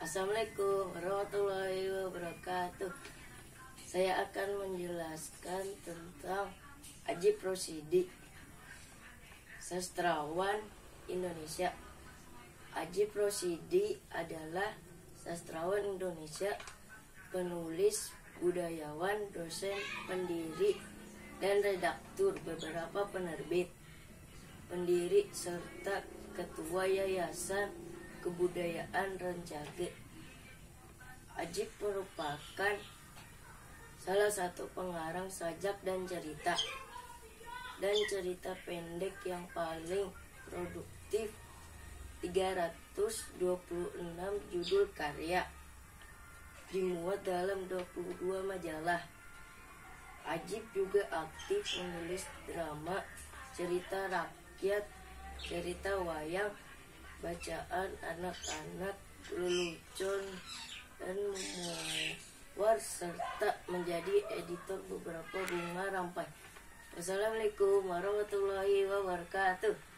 Assalamualaikum warahmatullahi wabarakatuh. Saya akan menjelaskan tentang Adjie Rosidi, sastrawan Indonesia. Adjie Rosidi adalah sastrawan Indonesia, penulis, budayawan, dosen, pendiri, dan redaktur beberapa penerbit, pendiri serta ketua Yayasan Kebudayaan Rancage. Adjie merupakan salah satu pengarang sajak dan cerita pendek yang paling produktif, 326 judul karya, dimuat dalam 22 majalah. Adjie juga aktif menulis drama, cerita rakyat, cerita wayang, bacaan anak-anak, lelucon, dan memoir, serta menjadi editor beberapa bunga rampai. Wassalamualaikum warahmatullahi wabarakatuh.